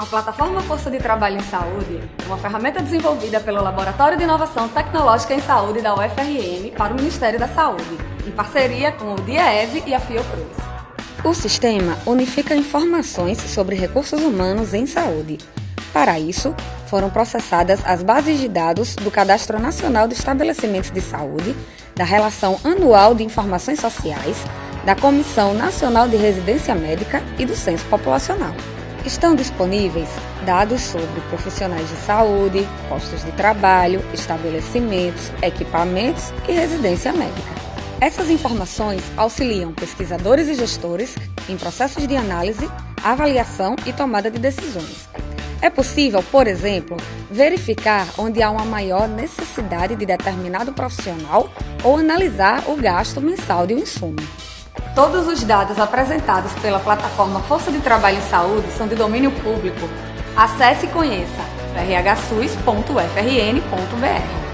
A plataforma Força de Trabalho em Saúde é uma ferramenta desenvolvida pelo Laboratório de Inovação Tecnológica em Saúde da UFRN para o Ministério da Saúde, em parceria com o DIEESE e a Fiocruz. O sistema unifica informações sobre recursos humanos em saúde. Para isso, foram processadas as bases de dados do Cadastro Nacional de Estabelecimentos de Saúde, da Relação Anual de Informações Sociais, da Comissão Nacional de Residência Médica e do Censo Populacional. Estão disponíveis dados sobre profissionais de saúde, postos de trabalho, estabelecimentos, equipamentos e residência médica. Essas informações auxiliam pesquisadores e gestores em processos de análise, avaliação e tomada de decisões. É possível, por exemplo, verificar onde há uma maior necessidade de determinado profissional ou analisar o gasto mensal de um insumo. Todos os dados apresentados pela plataforma Força de Trabalho em Saúde são de domínio público. Acesse e conheça rhsus.ufrn.br.